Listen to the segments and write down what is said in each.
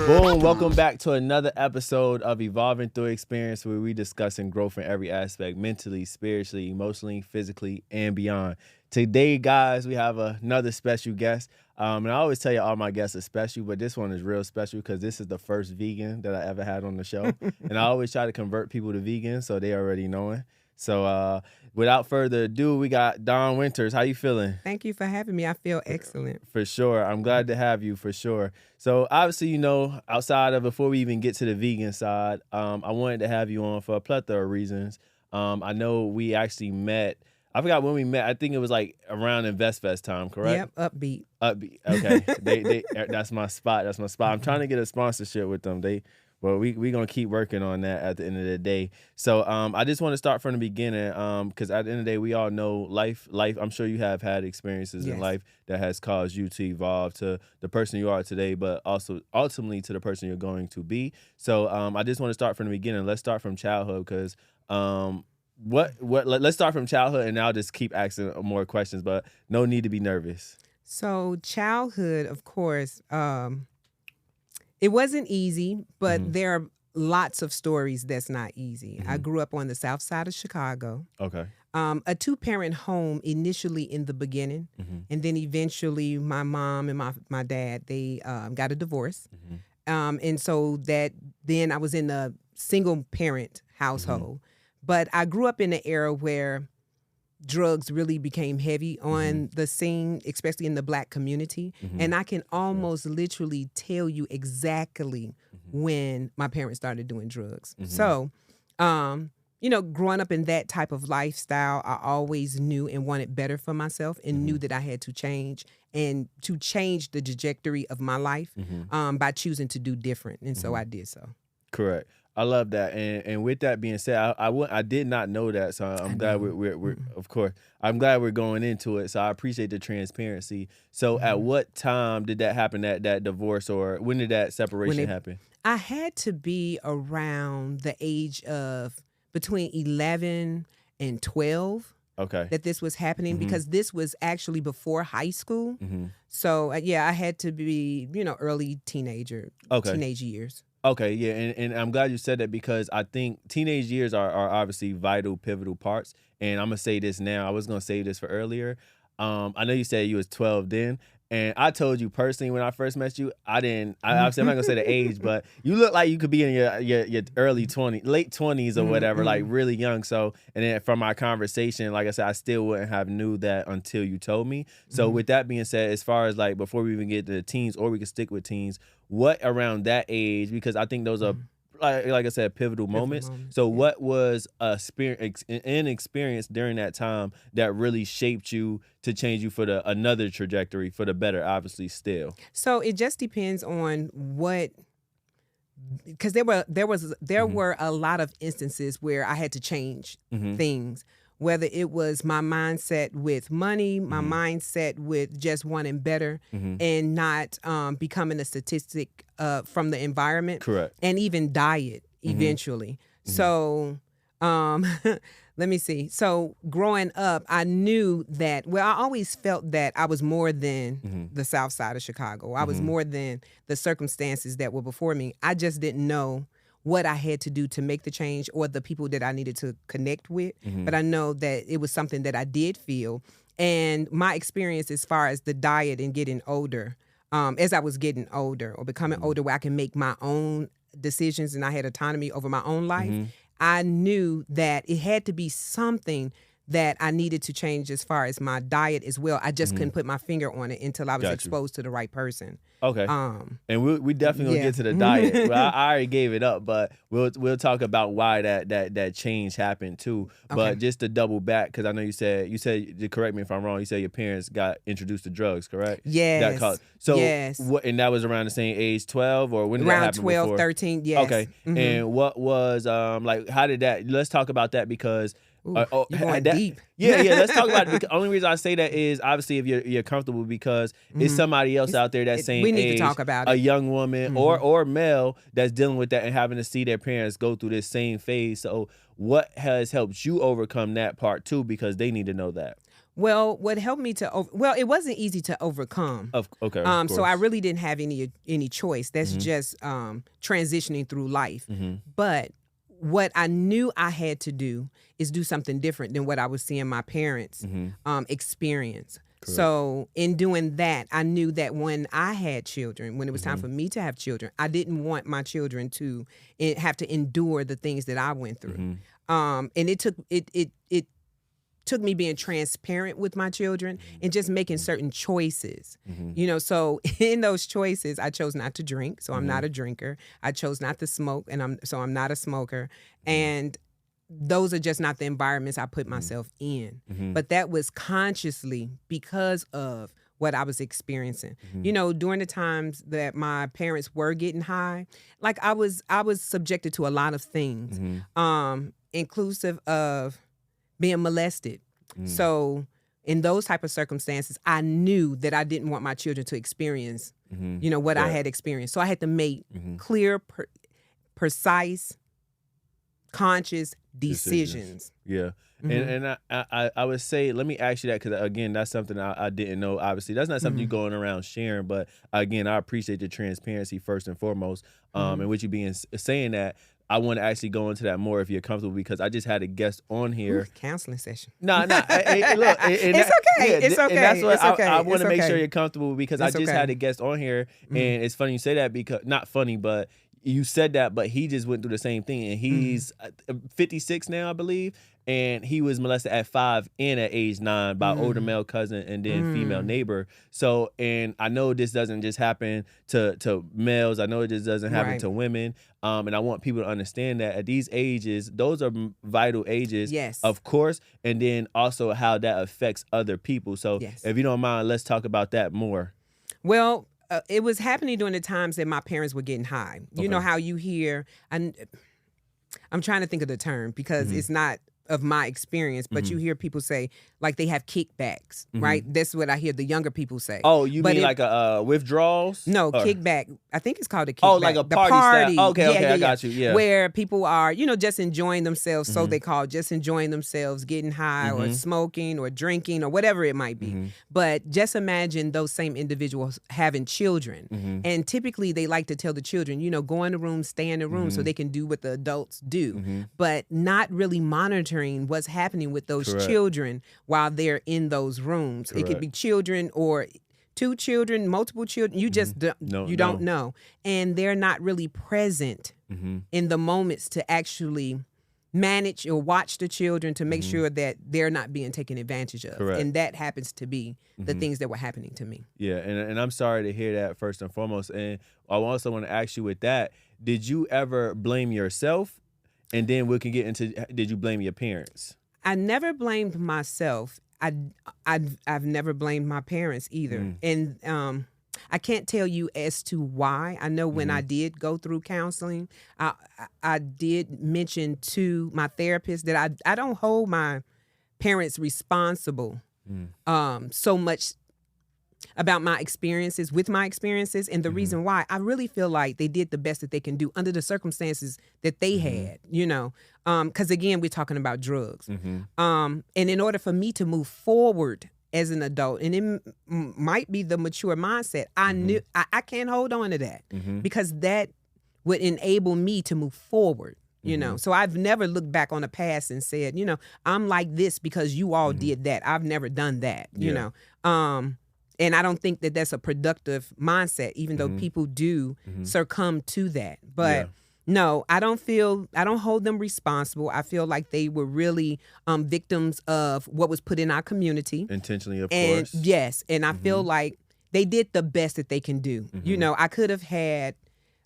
Boom, welcome back to another episode of Evolving Through Experience, where we discussing growth in every aspect, mentally, spiritually, emotionally, physically, and beyond. Today, guys, we have another special guest. And I always tell you all my guests are special, but this one is real special because this is the first vegan that I ever had on the show. And I always try to convert people to vegan, so they already knowing. So without further ado, we got Dawn Winters. How you feeling? Thank you for having me. I feel excellent. For sure. I'm glad to have you, for sure. So obviously, you know, outside of, before we even get to the vegan side, I wanted to have you on for a plethora of reasons. I know we actually met. I forgot when we met. I think it was like around InvestFest time, correct? Yep, Upbeat. Upbeat. Okay. they that's my spot. That's my spot. I'm trying to get a sponsorship with them. Well, we're going to keep working on that at the end of the day. So I just want to start from the beginning because at the end of the day, we all know life. I'm sure you have had experiences in life that has caused you to evolve to the person you are today, but also ultimately to the person you're going to be. So I just want to start from the beginning. Let's start from childhood because let's start from childhood, and I'll just keep asking more questions, but no need to be nervous. So childhood, of course, it wasn't easy, but there are lots of stories that's not easy. I grew up on the south side of Chicago. Okay. A two-parent home initially in the beginning, and then eventually my mom and my dad, they got a divorce. And so then I was in a single-parent household. But I grew up in an era where drugs really became heavy on the scene, especially in the Black community. And I can almost literally tell you exactly when my parents started doing drugs. So, you know, growing up in that type of lifestyle, I always knew and wanted better for myself and knew that I had to change and to change the trajectory of my life by choosing to do different. And so I did so. Correct. I love that, and with that being said, I did not know that, so I'm glad we're of course I'm glad we're going into it. So I appreciate the transparency. So at what time did that happen? That divorce, or when did that separation happen? I had to be around the age of between 11 and 12. Okay. That this was happening because this was actually before high school. So I had to be early teenage years. Okay, yeah, and I'm glad you said that because I think teenage years are obviously vital, pivotal parts. And I'm going to say this now. I was going to say this for earlier. I know you said you was 12 then. And I told you personally when I first met you, obviously I'm not going to say the age, but you look like you could be in your early 20s, late 20s or whatever, like really young. So, and then from our conversation, like I said, I still wouldn't have knew that until you told me. So with that being said, as far as like before we even get to the teens, or we can stick with teens, what around that age, because I think those are, like I said, pivotal moments. So what was an experience during that time that really shaped you to change you for another trajectory for the better, obviously still? So it just depends on what, because there were a lot of instances where I had to change things. Whether it was my mindset with money, my mindset with just wanting better and not becoming a statistic from the environment. Correct. And even diet eventually. So let me see. So growing up, I knew that, I always felt that I was more than the south side of Chicago. I was more than the circumstances that were before me. I just didn't know what I had to do to make the change or the people that I needed to connect with. But I know that it was something that I did feel. And my experience as far as the diet and getting older, as I was getting older or becoming older where I can make my own decisions and I had autonomy over my own life, I knew that it had to be something that I needed to change as far as my diet as well. I just couldn't put my finger on it until I was exposed to the right person. Okay. And we definitely gonna get to the diet. Well, I already gave it up, but we'll talk about why that change happened too. But just to double back, because I know you said, correct me if I'm wrong, you said your parents got introduced to drugs, correct? Yes. And that was around the same age, 12, or when did that happen? Around 12, before? 13, yes. Okay. And what was like? How did that? Let's talk about that because. You're going deep. Yeah. Let's talk about it. The only reason I say that is obviously if you're comfortable, because it's somebody else out there that same we need age, to talk about it. A young woman or male that's dealing with that and having to see their parents go through this same phase. So what has helped you overcome that part too? Because they need to know that. Well, what helped me to it wasn't easy to overcome. Okay. Of So I course. really didn't have any choice. That's just transitioning through life. But what I knew I had to do is do something different than what I was seeing my parents experience. Correct. So in doing that, I knew that when I had children, when it was time for me to have children, I didn't want my children to have to endure the things that I went through. And it took me being transparent with my children and just making certain choices. You know, so in those choices, I chose not to drink, so I'm not a drinker. I chose not to smoke, and I'm not a smoker. And those are just not the environments I put myself in. But that was consciously because of what I was experiencing. You know, during the times that my parents were getting high, like I was subjected to a lot of things, inclusive of being molested. So in those type of circumstances, I knew that I didn't want my children to experience, you know, what I had experienced. So I had to make clear, precise, conscious decisions. Yeah. And I would say, let me ask you that, because again, that's something I didn't know. Obviously, that's not something you're going around sharing, but again, I appreciate the transparency first and foremost. And with you saying that, I want to actually go into that more if you're comfortable, because I just had a guest on here. Ooh, counseling session. No, look, it's okay. It's okay. And that's what It's okay. I want to make okay. sure you're comfortable, because I just had a guest on here, and it's funny you say that, because not funny, but you said that, but he just went through the same thing, and he's 56 now, I believe, and he was molested at 5 and at age 9 by older male cousin and then female neighbor. So, and I know this doesn't just happen to males. I know it just doesn't happen to women. And I want people to understand that at these ages, those are vital ages, of course, and then also how that affects other people. So if you don't mind, let's talk about that more. Well, it was happening during the times that my parents were getting high. You know how you hear, I'm trying to think of the term, because it's not of my experience, but you hear people say, like, they have kickbacks, right? That's what I hear the younger people say. Oh, you mean like a withdrawals? No, kickback. I think it's called a kickback. Oh, like a party style. Okay, I got you. Yeah. Where people are, you know, just enjoying themselves, so they call it, just enjoying themselves, getting high or smoking or drinking or whatever it might be. But just imagine those same individuals having children. And typically they like to tell the children, you know, go in the room, stay in the room so they can do what the adults do, but not really monitoring what's happening with those children while they're in those rooms. It could be children or 2 children, multiple children. You just don't know. And they're not really present in the moments to actually manage or watch the children to make sure that they're not being taken advantage of. And that happens to be the things that were happening to me. Yeah, and I'm sorry to hear that, first and foremost. And I also want to ask you with that, did you ever blame yourself? And then we can get into, did you blame your parents? I never blamed myself. I've never blamed my parents either. And I can't tell you as to why. I know when I did go through counseling, I did mention to my therapist that I don't hold my parents responsible so much about my experiences, and the reason why, I really feel like they did the best that they can do under the circumstances that they had, you know, because again, we're talking about drugs. And in order for me to move forward as an adult, and it might be the mature mindset, I knew I can't hold on to that because that would enable me to move forward. You know, so I've never looked back on the past and said, you know, I'm like this because you all did that. I've never done that, you know. And I don't think that that's a productive mindset, even though people do succumb to that. But no, I don't hold them responsible. I feel like they were really victims of what was put in our community. Intentionally, of course. Yes. And I feel like they did the best that they can do. You know, I could have had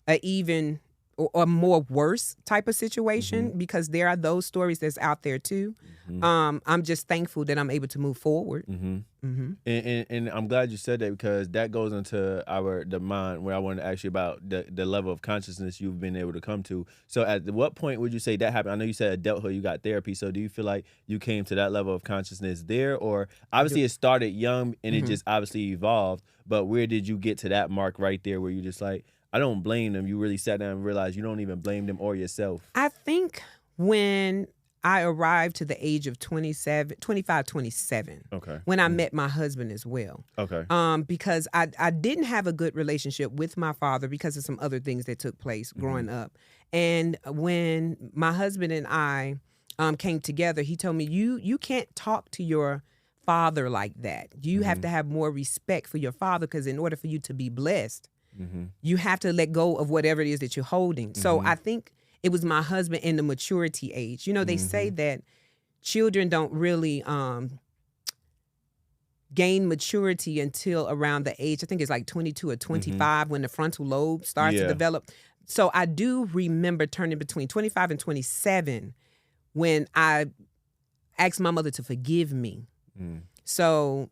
a even or more worse type of situation because there are those stories that's out there too. I'm just thankful that I'm able to move forward. And I'm glad you said that, because that goes into the mind where I want to ask you about the level of consciousness you've been able to come to. So at what point would you say that happened? I know you said adulthood, you got therapy. So do you feel like you came to that level of consciousness there, or obviously it started young and it just obviously evolved, but where did you get to that mark right there where you just like, I don't blame them? You really sat down and realized you don't even blame them or yourself. I think when I arrived to the age of 25, 27 Okay. when I met my husband as well. Okay. Because I didn't have a good relationship with my father because of some other things that took place growing up. And when my husband and I came together, he told me, you can't talk to your father like that. You have to have more respect for your father, because in order for you to be blessed, you have to let go of whatever it is that you're holding. So I think it was my husband in the maturity age. You know, they say that children don't really gain maturity until around the age, I think it's like 22 or 25 when the frontal lobe starts to develop. So I do remember turning between 25 and 27 when I asked my mother to forgive me. So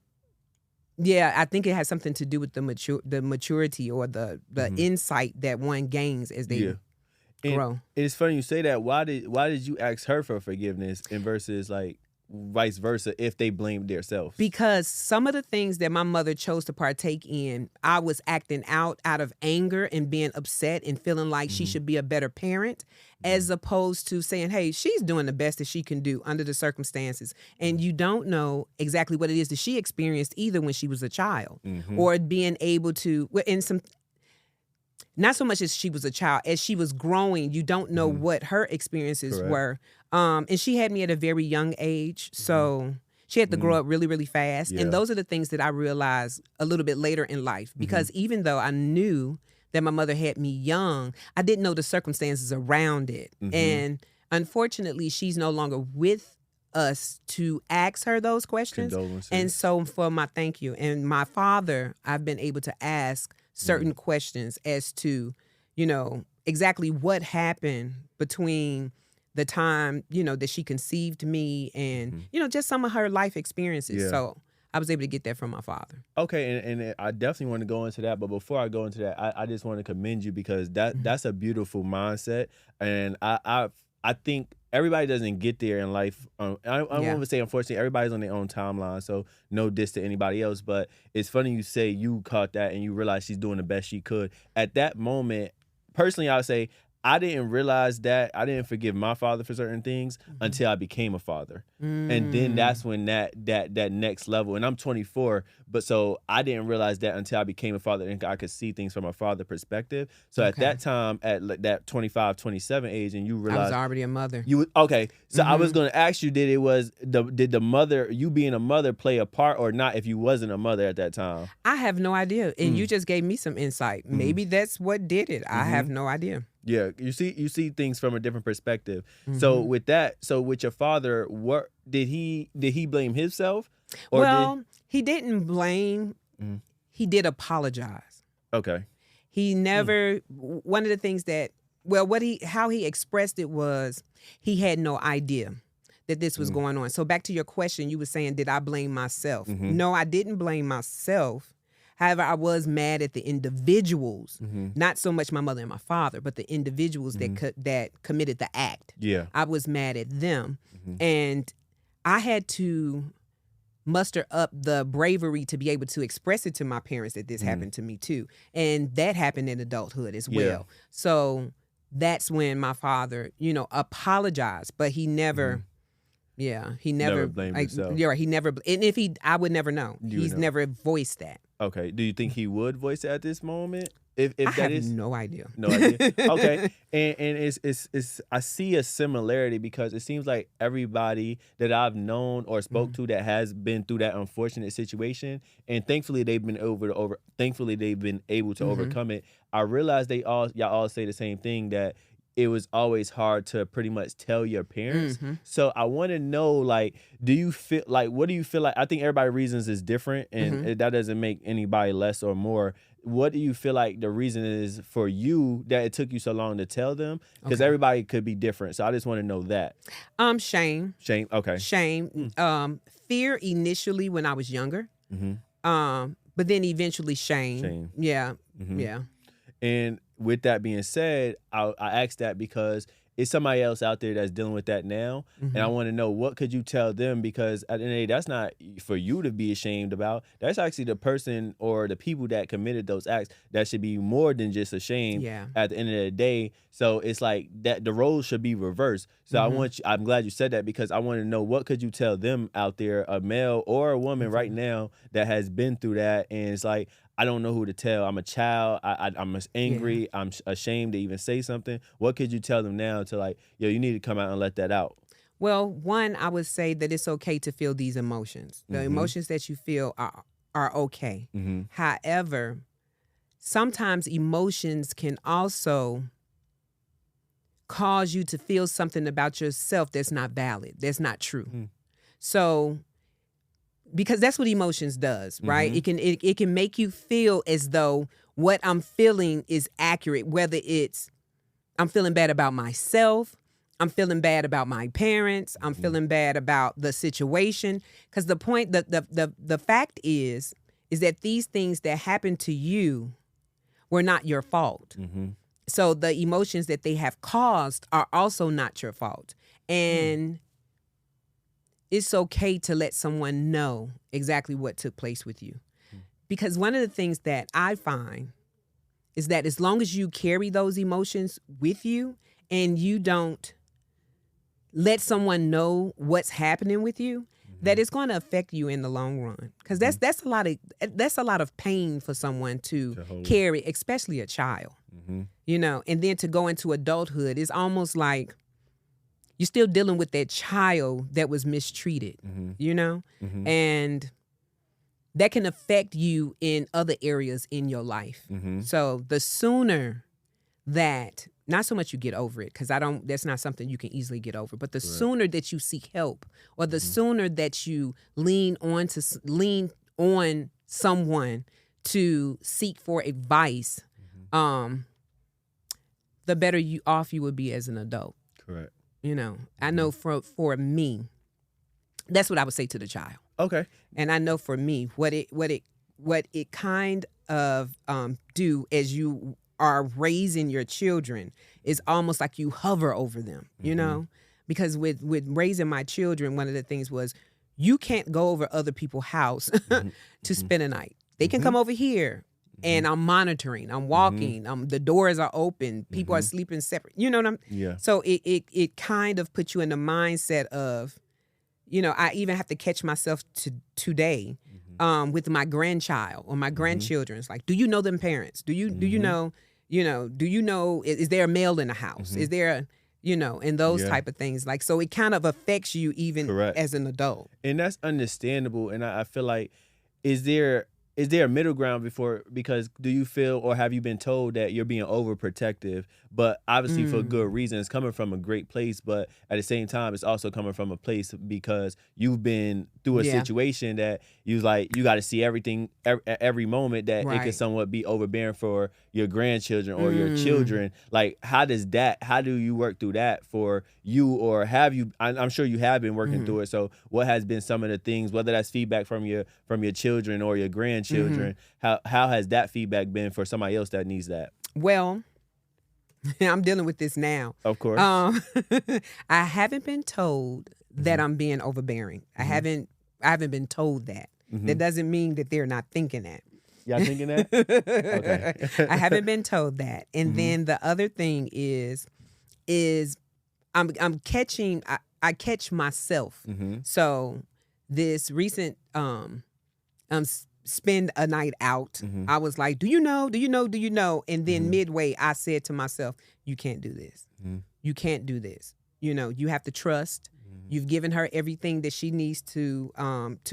yeah, I think it has something to do with the maturity or the insight that one gains as they grow. And it's funny you say that. Why did you ask her for forgiveness and versus like vice versa if they blamed themselves? Because some of the things that my mother chose to partake in, I was acting out of anger and being upset and feeling like she should be a better parent, as opposed to saying, hey, she's doing the best that she can do under the circumstances. And you don't know exactly what it is that she experienced either when she was a child, or being able to, in some, not so much as she was a child, as she was growing, you don't know what her experiences were. And she had me at a very young age, so she had to grow up really, really fast. And those are the things that I realized a little bit later in life, because even though I knew that my mother had me young, I didn't know the circumstances around it. And unfortunately, she's no longer with us to ask her those questions. And so for my thank you. And my father, I've been able to ask certain questions as to, you know, exactly what happened between the time, you know, that she conceived me and, you know, just some of her life experiences. So I was able to get that from my father. Okay, and I definitely want to go into that, but before I go into that, I just want to commend you, because that's a beautiful mindset, and I think everybody doesn't get there in life. I want to say, unfortunately, everybody's on their own timeline, so no diss to anybody else, but it's funny you say you caught that and you realize she's doing the best she could. At that moment, personally, I would say, I didn't realize that. I didn't forgive my father for certain things until I became a father. And then that's when that next level, and I'm 24, but so I didn't realize that until I became a father and I could see things from a father perspective. So at that time, at that 25, 27 age, and you realized I was already a mother. So I was going to ask you, did the mother, you being a mother, play a part or not if you wasn't a mother at that time? I have no idea. And you just gave me some insight. Maybe that's what did it. I have no idea. Yeah, you see things from a different perspective. So with that, with your father, what did he blame himself? Or he didn't blame. He did apologize. Okay. He never. One of the things that, how he expressed it was he had no idea that this was going on. So back to your question, you were saying, did I blame myself? No, I didn't blame myself. However, I was mad at the individuals, not so much my mother and my father, but the individuals that committed the act. Yeah. I was mad at them. And I had to muster up the bravery to be able to express it to my parents that this happened to me too. And that happened in adulthood as well. So that's when my father, you know, apologized, but he never... Yeah, he never blamed himself. Yeah, he never, and if I would never know. He's never voiced that. Okay. Do you think he would voice it at this moment? If I that have is no idea. No idea. Okay. And it's I see a similarity, because it seems like everybody that I've known or spoke to that has been through that unfortunate situation, and thankfully they've been able to overcome it. I realize y'all all say the same thing, that it was always hard to pretty much tell your parents. So I want to know, like, what do you feel like? I think everybody's reasons is different, and that doesn't make anybody less or more. What do you feel like the reason is for you that it took you so long to tell them? Because everybody could be different. So I just want to know that. Shame. Shame. Okay. Shame. Fear initially when I was younger. But then eventually shame. Yeah. Yeah. And with that being said, I asked that because it's somebody else out there that's dealing with that now, and I want to know, what could you tell them? Because at the end of the day, that's not for you to be ashamed about. That's actually the person or the people that committed those acts that should be more than just ashamed. Yeah. At the end of the day, so it's like that the roles should be reversed. So I'm glad you said that, because I want to know, what could you tell them out there, a male or a woman right now that has been through that, and it's like, I don't know who to tell. I'm a child. I'm angry. Yeah. I'm ashamed to even say something. What could you tell them now to, like, yo, you need to come out and let that out? Well, one, I would say that it's okay to feel these emotions. The emotions that you feel are okay. However, sometimes emotions can also cause you to feel something about yourself that's not valid, that's not true. So, because that's what emotions does, right? It can make you feel as though what I'm feeling is accurate, whether it's I'm feeling bad about myself, I'm feeling bad about my parents, I'm feeling bad about the situation. Because the fact is that these things that happened to you were not your fault. So the emotions that they have caused are also not your fault. And it's okay to let someone know exactly what took place with you. Because one of the things that I find is that as long as you carry those emotions with you and you don't let someone know what's happening with you, that it's going to affect you in the long run. Because that's a lot of pain for someone to carry, especially a child. You know, and then to go into adulthood, it's almost like you're still dealing with that child that was mistreated, you know? And that can affect you in other areas in your life. So the sooner that, not so much you get over it, because that's not something you can easily get over, but the sooner that you seek help, or the sooner that you lean on someone to seek for advice, the better off you would be as an adult. Correct. You know, I know for me, that's what I would say to the child. Okay. And I know for me, what it kind of do as you are raising your children is almost like you hover over them, you know? Because with raising my children, one of the things was, you can't go over other people's house to spend a night. They can come over here. And I'm monitoring, I'm walking, the doors are open, people are sleeping separate. You know what I'm? Yeah. So it kind of puts you in the mindset of, you know, I even have to catch myself today with my grandchild or my grandchildren. It's like, do you know them parents? Do you know, is there a male in the house? Is there and those type of things. Like, so it kind of affects you even as an adult. And that's understandable. And I feel like, is there a middle ground because do you feel, or have you been told that you're being overprotective, but obviously for good reason? It's coming from a great place, but at the same time, it's also coming from a place because you've been through a situation that you got to see everything every moment, that it can somewhat be overbearing for your grandchildren or your children. Like, how do you work through that for you, or have you? I'm sure you have been working through it. So what has been some of the things, whether that's feedback from your children or your grandchildren, how has that feedback been for somebody else that needs that? Well, I'm dealing with this now. Of course. I haven't been told that I'm being overbearing. I haven't been told that. That doesn't mean that they're not thinking that. Y'all thinking that? Okay. I haven't been told that. And then the other thing is I'm catching, I catch myself. So this recent spend a night out, I was like, do you know? And then midway, I said to myself, you can't do this. You can't do this. You know, you have to trust. You've given her everything that she needs to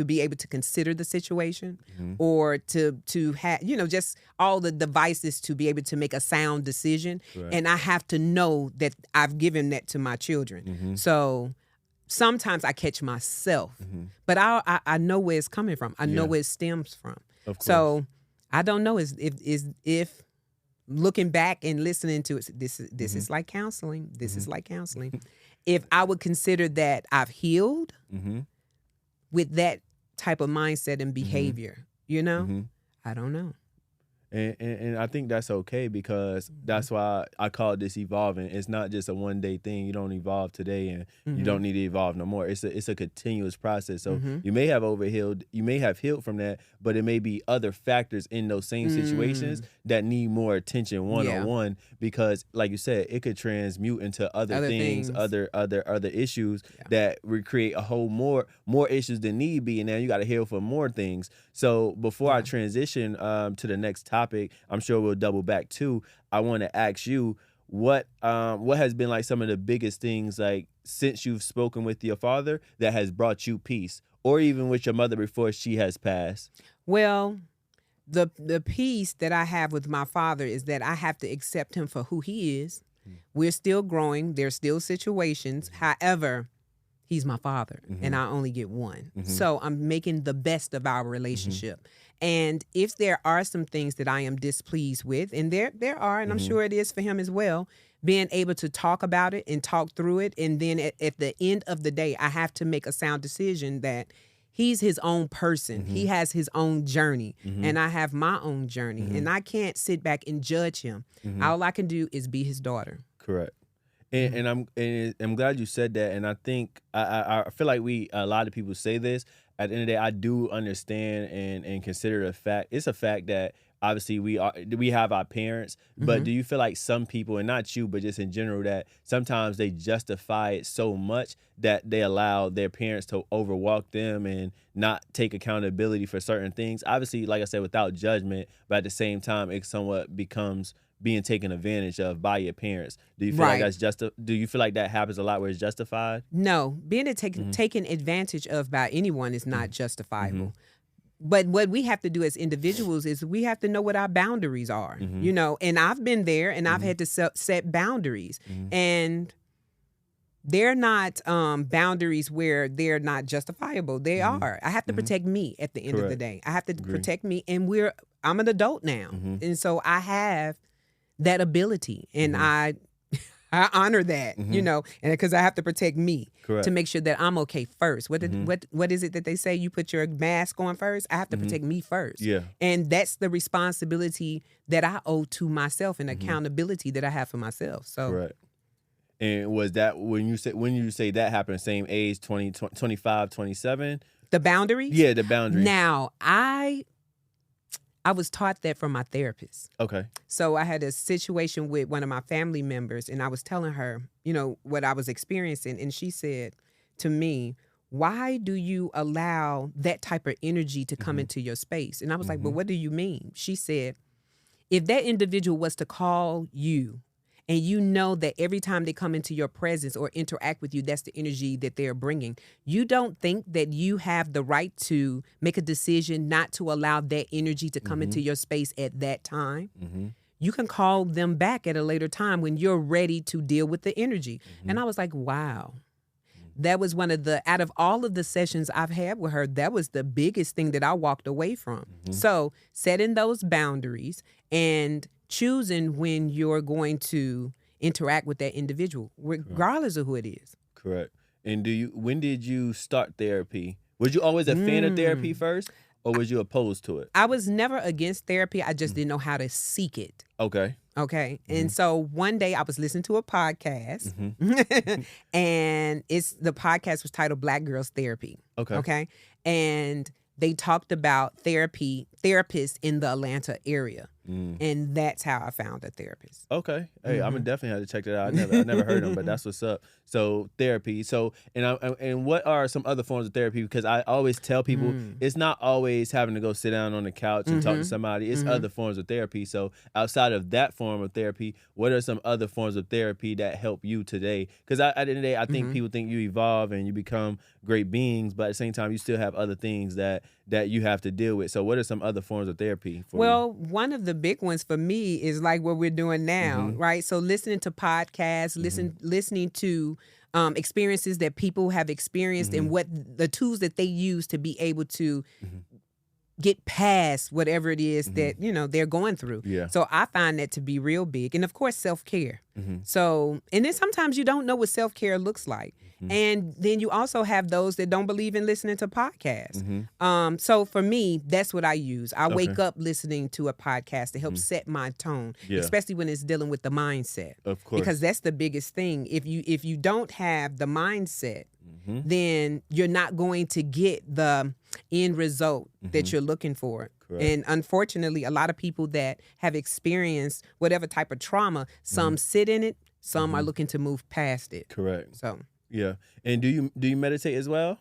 be able to consider the situation, or to have, just all the devices to be able to make a sound decision. And I have to know that I've given that to my children. So sometimes I catch myself, but I know where it's coming from. I know where it stems from. Of course. So I don't know if looking back and listening to it, this is like counseling. This is like counseling. If I would consider that I've healed with that type of mindset and behavior, I don't know. And I think that's okay because that's why I call this evolving. It's not just a one day thing. You don't evolve today and you don't need to evolve no more. It's a continuous process. So you may have healed from that, but it may be other factors in those same situations that need more attention one-on-one because, like you said, it could transmute into other things, other issues that would create a whole more issues than need be, and now you got to heal for more things. So before I transition to the next topic, I'm sure we'll double back too. I want to ask you what has been like some of the biggest things like since you've spoken with your father that has brought you peace, or even with your mother before she has passed. Well, the peace that I have with my father is that I have to accept him for who he is. We're still growing. There's still situations. However, he's my father, and I only get one. So I'm making the best of our relationship. And if there are some things that I am displeased with, and there are, and I'm sure it is for him as well, being able to talk about it and talk through it, and then at the end of the day, I have to make a sound decision that he's his own person. He has his own journey, and I have my own journey, and I can't sit back and judge him. All I can do is be his daughter. Correct. And I'm glad you said that. And I think I feel like a lot of people say this. At the end of the day, I do understand and consider the fact. It's a fact that obviously we have our parents, but do you feel like some people, and not you, but just in general, that sometimes they justify it so much that they allow their parents to overwalk them and not take accountability for certain things? Obviously, like I said, without judgment, but at the same time, it somewhat becomes being taken advantage of by your parents. Do you feel like that's do you feel like that happens a lot where it's justified? No, being taken advantage of by anyone is not justifiable. But what we have to do as individuals is we have to know what our boundaries are, you know, and I've been there and I've had to set boundaries, and they're not boundaries where they're not justifiable. They are. I have to protect me at the end of the day. I have to protect me, and I'm an adult now. And so I have that ability, and I honor that, you know, and because I have to protect me to make sure that I'm okay first. What is it that they say? You put your mask on first. I have to protect me first. Yeah, and that's the responsibility that I owe to myself and accountability that I have for myself. So, correct. And was that when you say that happened, same age, 20, 25, 27? The boundaries? Yeah, the boundaries. Now, I was taught that from my therapist. Okay. So I had a situation with one of my family members, and I was telling her, you know, what I was experiencing. And she said to me, why do you allow that type of energy to come into your space? And I was like, but what do you mean? She said, if that individual was to call you, and you know that every time they come into your presence or interact with you, that's the energy that they're bringing. You don't think that you have the right to make a decision not to allow that energy to come into your space at that time. You can call them back at a later time when you're ready to deal with the energy. And I was like, wow. That was out of all of the sessions I've had with her, that was the biggest thing that I walked away from. So setting those boundaries and choosing when you're going to interact with that individual, regardless of who it is. Correct. And when did you start therapy? Was you always a fan of therapy first, or was you opposed to it? I was never against therapy. I just didn't know how to seek it. Okay. And so one day I was listening to a podcast, and the podcast was titled Black Girls Therapy. Okay. And they talked about therapists in the Atlanta area. And that's how I found a therapist. Okay. Hey, I'm gonna definitely have to check that out. I never heard them, but that's what's up. So therapy. So and what are some other forms of therapy? Because I always tell people it's not always having to go sit down on the couch and talk to somebody. It's other forms of therapy. So outside of that form of therapy, what are some other forms of therapy that help you today? Because at the end of the day, I think people think you evolve and you become great beings, but at the same time, you still have other things that you have to deal with. So what are some other forms of therapy for you? One of the big ones for me is like what we're doing now, right? So listening to podcasts, listening to experiences that people have experienced and what the tools that they use to be able to get past whatever it is that, they're going through. Yeah. So I find that to be real big. And of course, self-care. So, and then sometimes you don't know what self-care looks like. And then you also have those that don't believe in listening to podcasts. So for me, that's what I use. I wake up listening to a podcast to help set my tone, especially when it's dealing with the mindset. Of course. Because that's the biggest thing. If you don't have the mindset, then you're not going to get the end result that you're looking for. Correct. And unfortunately, a lot of people that have experienced whatever type of trauma, some sit in it, some are looking to move past it. Correct. So yeah. And do you meditate as well?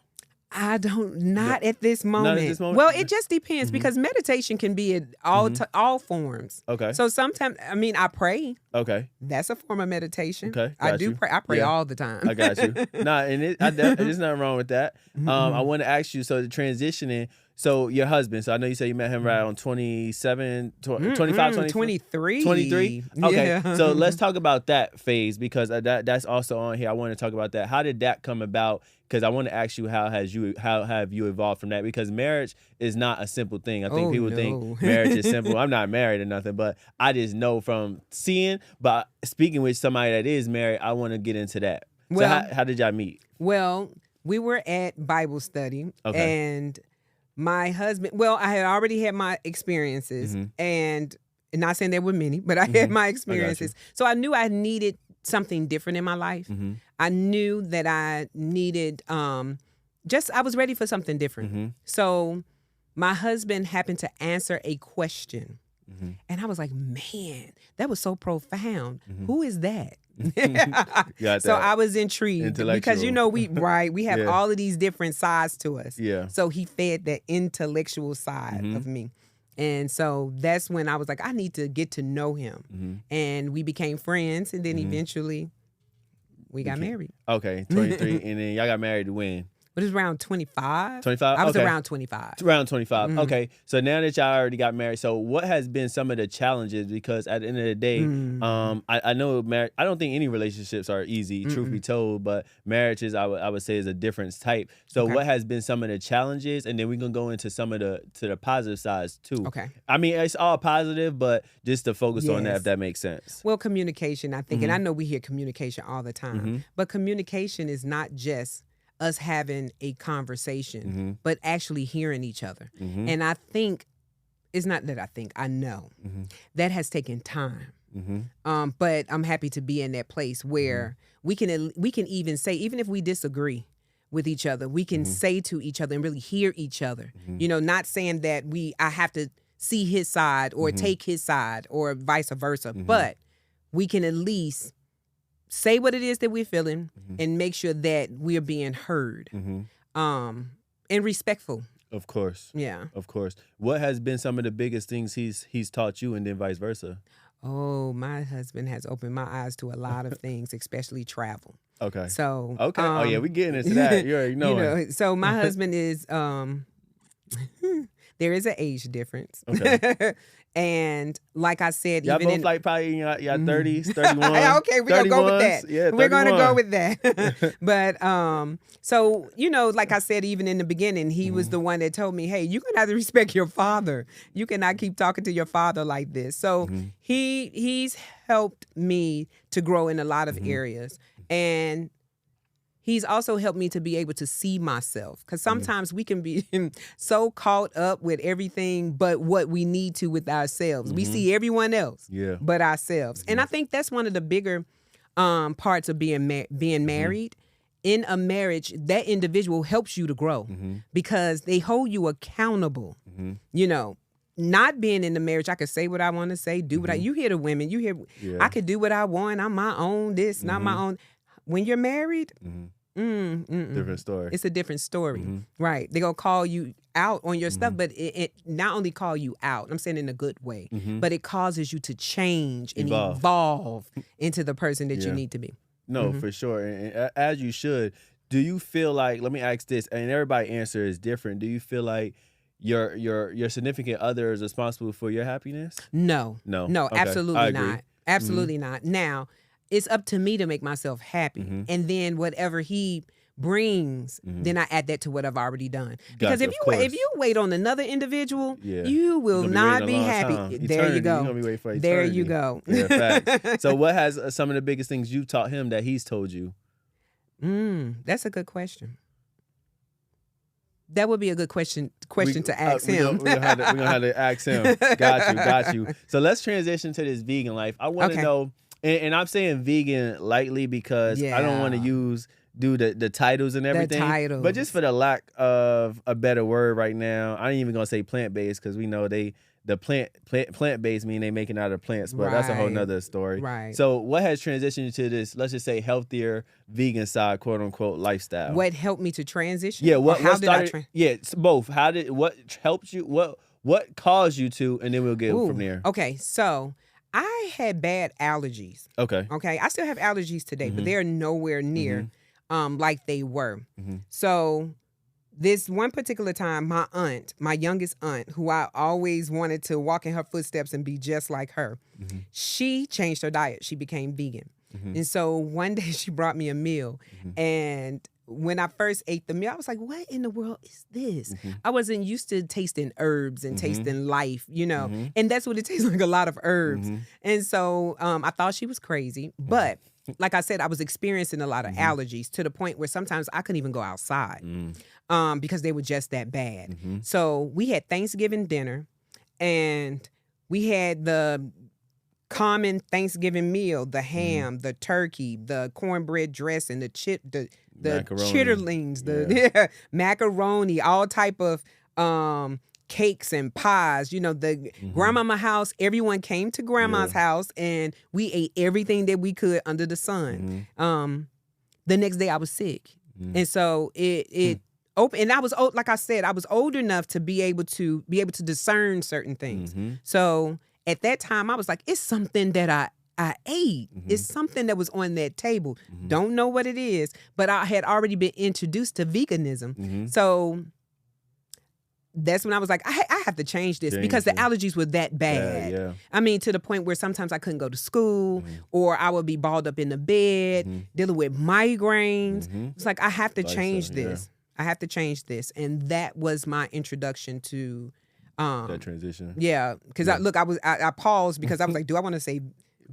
I don't, not at this moment. Not at this moment? Well, it just depends because meditation can be in all forms. Okay. So sometimes, I pray. Okay. That's a form of meditation. Okay. I Got do you. pray. I pray all the time. I got you. Nah, and there's nothing wrong with that. I want to ask you, so the transitioning, so your husband, so I know you said you met him right on 25, 23. 23? Okay, Yeah. so let's talk about that phase because that's also on here. I want to talk about that. How did that come about? Because I want to ask you how have you evolved from that? Because marriage is not a simple thing. I think people think marriage is simple. I'm not married or nothing, but I just know from seeing, but speaking with somebody that is married, I want to get into that. Well, so how did y'all meet? Well, we were at Bible study and my husband, I had already had my experiences and not saying there were many, but I had my experiences. So I knew I needed something different in my life. I knew that I needed, I was ready for something different. So my husband happened to answer a question. And I was like, man, that was so profound. Who is that? So I was intrigued because, we have all of these different sides to us. Yeah. So he fed that intellectual side of me. And so that's when I was like, I need to get to know him. And we became friends. And then eventually we got married. Okay, 23. And then y'all got married when? But it was around 25. 25? I was around 25. Around 25. Okay. So now that y'all already got married, so what has been some of the challenges? Because at the end of the day, I know marriage, I don't think any relationships are easy, truth be told, but marriages, I would say, is a different type. So what has been some of the challenges? And then we're going to go into some of the positive sides too. Okay. I mean, it's all positive, but just to focus on that, if that makes sense. Well, communication, I think, and I know we hear communication all the time, but communication is not just us having a conversation, but actually hearing each other. And I think, it's not that I think, I know that has taken time. But I'm happy to be in that place where we can even say, even if we disagree with each other, we can say to each other and really hear each other. Not saying that I have to see his side or take his side or vice versa, but we can at least say what it is that we're feeling and make sure that we're being heard and respectful. Of course. Yeah. Of course. What has been some of the biggest things he's taught you and then vice versa? Oh, my husband has opened my eyes to a lot of things, especially travel. Okay. So. Okay. Oh, yeah, we're getting into that. You already know. So my husband is, there is an age difference. Okay. And like I said, y'all even both like probably in your 30s, 31. Okay, we're going to go with that. Yeah, we're going to go with that. But, so, like I said, even in the beginning, he was the one that told me, hey, you're going to have to respect your father. You cannot keep talking to your father like this. So he's helped me to grow in a lot of areas. And he's also helped me to be able to see myself, because sometimes we can be so caught up with everything but what we need to with ourselves. We see everyone else but ourselves. And I think that's one of the bigger parts of being married. In a marriage, that individual helps you to grow because they hold you accountable. Not being in the marriage, I could say what I want to say, do what you hear the women, you hear, I could do what I want, I'm my own this, not my own. When you're married, different story. It's a different story, right? They're going to call you out on your stuff, but it not only call you out, I'm saying in a good way, but it causes you to change and evolve into the person that you need to be. No, for sure. And as you should. Do you feel like, let me ask this, and everybody's answer is different. Do you feel like your significant other is responsible for your happiness? No, Okay. absolutely not. Absolutely not. Now, it's up to me to make myself happy. And then whatever he brings, then I add that to what I've already done. Because Gotcha, if you wait on another individual, yeah, you will not be happy. There you Eternity. You're go. gonna be waiting for eternity. There you go. Yeah, facts. So what has some of the biggest things you've taught him that he's told you? That's a good question. That would be a good question to ask him. We're gonna have to ask him. Got you. So let's transition to this vegan life. I want to know, and I'm saying vegan lightly because I don't want to do the titles and everything. The titles. But just for the lack of a better word right now, I ain't even gonna say plant based because we know the plant based mean they making out of plants, but that's a whole nother story. Right. So what has transitioned to this, let's just say, healthier vegan side, quote unquote, lifestyle? What helped me to transition? Yeah. How did I it's both. What helped you? What caused you to? And then we'll get from there. Okay. So I had bad allergies. Okay. I still have allergies today, but they're nowhere near like they were. So this one particular time, my youngest aunt, who I always wanted to walk in her footsteps and be just like her, she changed her diet. She became vegan. And so one day she brought me a meal. And when I first ate the meal, I was like, what in the world is this? I wasn't used to tasting herbs and tasting life, and that's what it tastes like, a lot of herbs. And so I thought she was crazy. But like I said, I was experiencing a lot of allergies to the point where sometimes I couldn't even go outside. Because they were just that bad. So we had Thanksgiving dinner, and we had the common Thanksgiving meal: the ham, the turkey, the cornbread dressing, the chitterlings, the macaroni, all type of cakes and pies. The grandmama house. Everyone came to grandma's house, and we ate everything that we could under the sun. The next day, I was sick, and so it open, and I was old, like I said, I was old enough to be able to discern certain things. So at that time, I was like, it's something that I ate. It's something that was on that table. Don't know what it is, but I had already been introduced to veganism. So that's when I was like, I have to change this because the allergies were that bad. I mean, to the point where sometimes I couldn't go to school, or I would be balled up in the bed, dealing with migraines. It's like, I have to change this. I have to change this. And that was my introduction to that transition. Yeah. Because I paused because I was like, do I want to say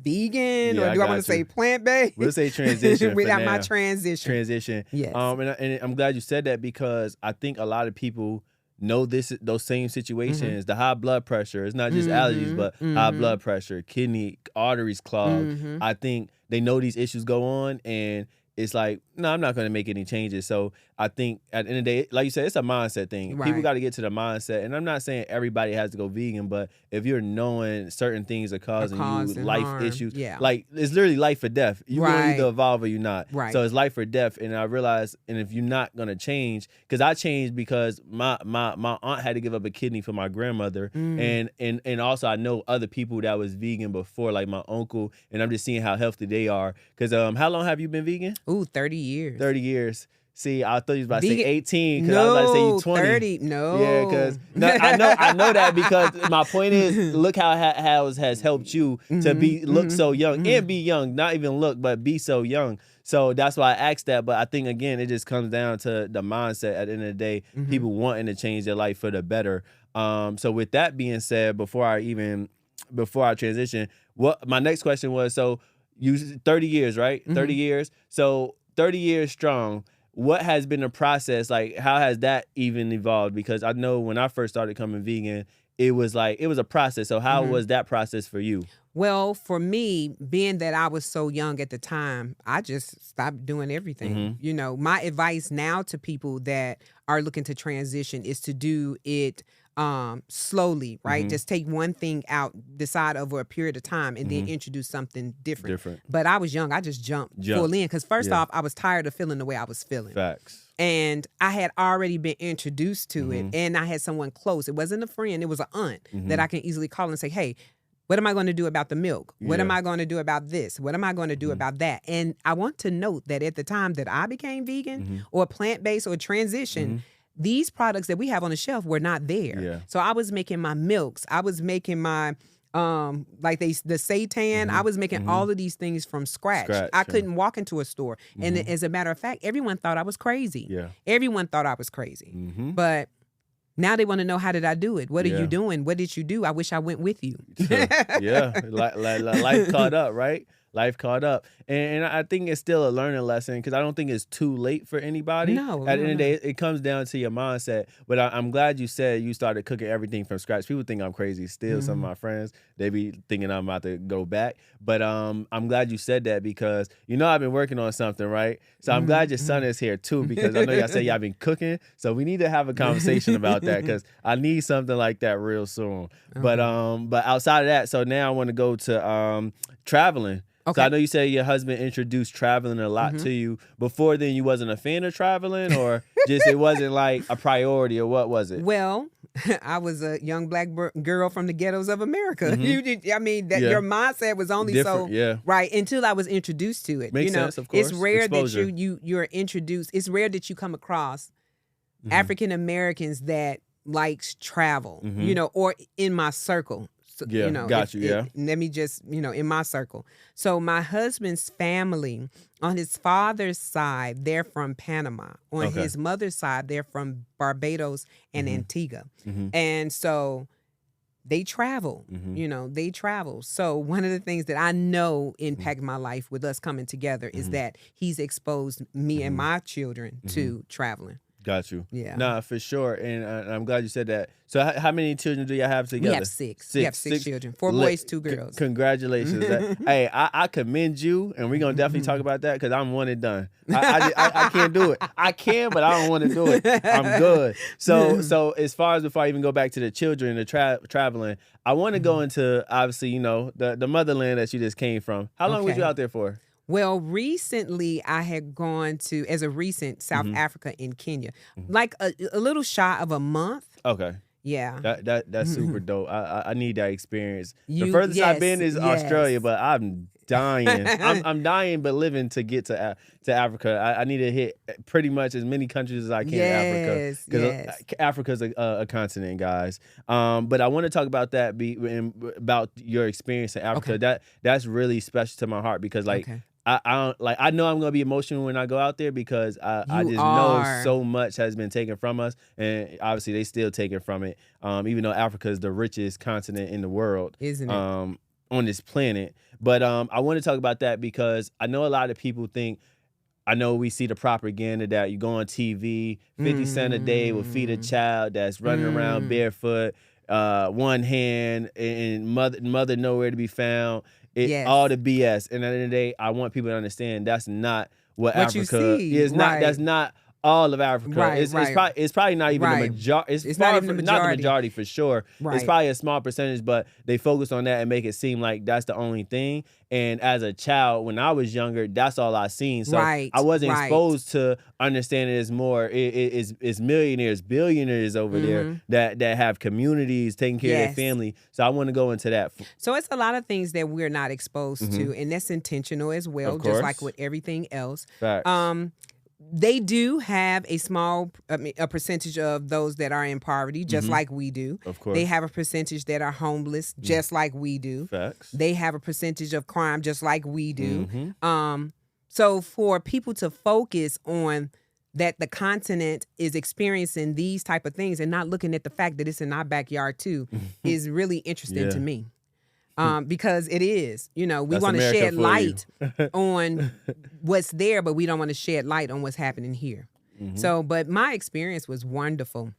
vegan or do I want to say plant-based? We'll say transition. Without my transition. Transition. Yes. And I'm glad you said that because I think a lot of people know those same situations. The high blood pressure. It's not just allergies, but high blood pressure, kidney arteries clogged. I think they know these issues go on, and it's like, no, I'm not going to make any changes. So I think at the end of the day, like you said, it's a mindset thing. Right. People got to get to the mindset. And I'm not saying everybody has to go vegan, but if you're knowing certain things are causing you life harm. Issues, like it's literally life or death. You will either evolve or you're not. Right. So it's life or death. And I realized, and if you're not going to change, because I changed because my aunt had to give up a kidney for my grandmother. And also I know other people that was vegan before, like my uncle, and I'm just seeing how healthy they are. Because how long have you been vegan? Ooh, 30 years. 30 years. See, I thought you was about to say 18 because I was about to say you 20. 30. No. Yeah, because I know that because my point is, look how it has helped you to look so young and be young, not even look, but be so young. So that's why I asked that. But I think, again, it just comes down to the mindset at the end of the day, people wanting to change their life for the better. So with that being said, before I transition, what my next question was, so you 30 years, right? 30 years. So 30 years strong. What has been the process? Like, how has that even evolved? Because I know when I first started coming vegan, it was a process. So how was that process for you? Well, for me, being that I was so young at the time, I just stopped doing everything. My advice now to people that are looking to transition is to do it slowly, right? Just take one thing out, decide over a period of time, and then introduce something different. But I was young. I just jumped full in because first off, I was tired of feeling the way I was feeling. Facts. And I had already been introduced to it, and I had someone close. It wasn't a friend. It was an aunt that I can easily call and say, hey, what am I going to do about the milk? What am I going to do about this? What am I going to do about that? And I want to note that at the time that I became vegan or plant-based or transition, these products that we have on the shelf were not there. So I was making my milks. I was making my like the seitan. I was making all of these things from scratch. I couldn't walk into a store. And as a matter of fact, everyone thought I was crazy. Yeah. Everyone thought I was crazy. But now they want to know, how did I do it? What are you doing? What did you do? I wish I went with you. Sure. Yeah. Life caught up, right? Life caught up. And I think it's still a learning lesson because I don't think it's too late for anybody. No. At the end of the day, it comes down to your mindset. But I'm glad you said you started cooking everything from scratch. People think I'm crazy still. Some of my friends, they be thinking I'm about to go back. But I'm glad you said that because, I've been working on something, right? So I'm glad your son is here too because I know y'all say y'all been cooking. So we need to have a conversation about that because I need something like that real soon. But outside of that, so now I want to go to traveling. Okay. So I know you said your husband introduced traveling a lot to you. Before then, you wasn't a fan of traveling, or just it wasn't like a priority, or what was it? Well, I was a young black girl from the ghettos of America. Your mindset was only different, right until I was introduced to it. Makes sense, of course. It's rare Exposure. that you're introduced. It's rare that you come across African Americans that likes travel, or in my circle. So, got you. Let me just, in my circle. So my husband's family, on his father's side, they're from Panama. On his mother's side, they're from Barbados and Antigua. And so they travel, they travel. So one of the things that I know impacted my life with us coming together is that he's exposed me and my children to traveling. Got you. Yeah. Nah, for sure. And I'm glad you said that. So how many children do y'all have together? We have six. We have six children. 4 boys, 2 girls. Congratulations. Hey, I commend you, and we're going to definitely talk about that because I'm one and done. I can't do it. I can, but I don't want to do it. I'm good. So as far as before I even go back to the children, the traveling, I want to go into, obviously, the motherland that you just came from. How long was you out there for? Well, recently I had gone to, South Africa and Kenya, like a little shy of a month. Okay. Yeah. That's super dope. I need that experience. The furthest I've been is Australia, but I'm dying. I'm dying, but living to get to Africa. I need to hit pretty much as many countries as I can in Africa. Because Africa's a continent, guys. But I want to talk about that, about your experience in Africa. Okay. That's really special to my heart because I know I'm gonna be emotional when I go out there because I just know so much has been taken from us, and obviously they still taking from it. Even though Africa is the richest continent in the world, isn't it? On this planet. But I want to talk about that because I know a lot of people think. I know we see the propaganda that you go on TV, 50 cents a day will feed a child that's running around barefoot, one hand, and mother nowhere to be found. All the BS. And at the end of the day, I want people to understand that's not what Africa is. That's not all of Africa. Right, it's probably not even the majority. It's not even the majority. Not the majority for sure. Right. It's probably a small percentage, but they focus on that and make it seem like that's the only thing. And as a child, when I was younger, that's all I seen. So I wasn't exposed to understanding it's more. It's millionaires, billionaires over there that have communities taking care of their family. So I want to go into that. So it's a lot of things that we're not exposed to, and that's intentional as well, just like with everything else. Facts. They do have a percentage of those that are in poverty, just like we do. Of course. They have a percentage that are homeless, just like we do. Facts. They have a percentage of crime, just like we do. So for people to focus on that the continent is experiencing these type of things and not looking at the fact that it's in our backyard too is really interesting to me. Because it is, we want to shed light on what's there, but we don't want to shed light on what's happening here. So, but my experience was wonderful.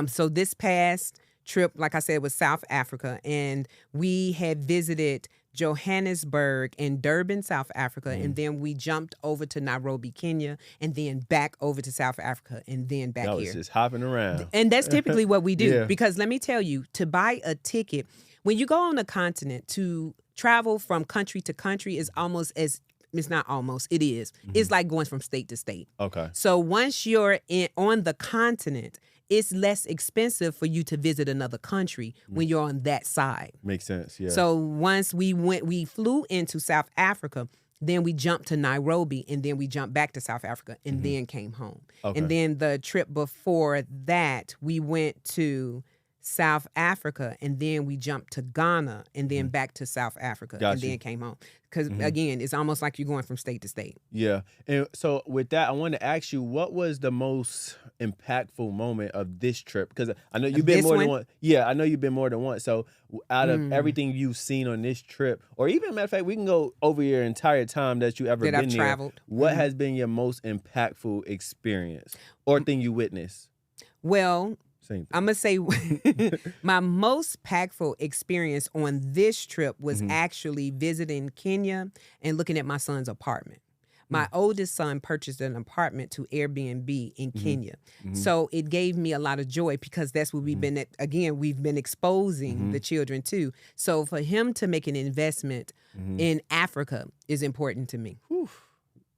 So this past trip, like I said, was South Africa, and we had visited Johannesburg and Durban, South Africa, and then we jumped over to Nairobi, Kenya, and then back over to South Africa, and then back here. That was just hopping around. And that's typically what we do, because let me tell you, to buy a ticket, when you go on a continent, to travel from country to country is it's not almost, it is. It's like going from state to state. Okay. So once you're on the continent, it's less expensive for you to visit another country when you're on that side. Makes sense, yeah. So once we flew into South Africa, then we jumped to Nairobi, and then we jumped back to South Africa, and then came home. Okay. And then the trip before that, we went to South Africa, and then we jumped to Ghana, and then back to South Africa, and then came home. Because again, it's almost like you're going from state to state. Yeah. And so with that, I wanted to ask you, what was the most impactful moment of this trip? Because I know you've been more than one. Yeah, I know you've been more than once. So out of everything you've seen on this trip, or even, matter of fact, we can go over your entire time that you ever been I've there. traveled. What has been your most impactful experience or thing you witnessed? Well, I'm going to say my most impactful experience on this trip was actually visiting Kenya and looking at my son's apartment. My oldest son purchased an apartment to Airbnb in Kenya. So it gave me a lot of joy because that's what we've been, we've been exposing the children to. So for him to make an investment in Africa is important to me. Whew.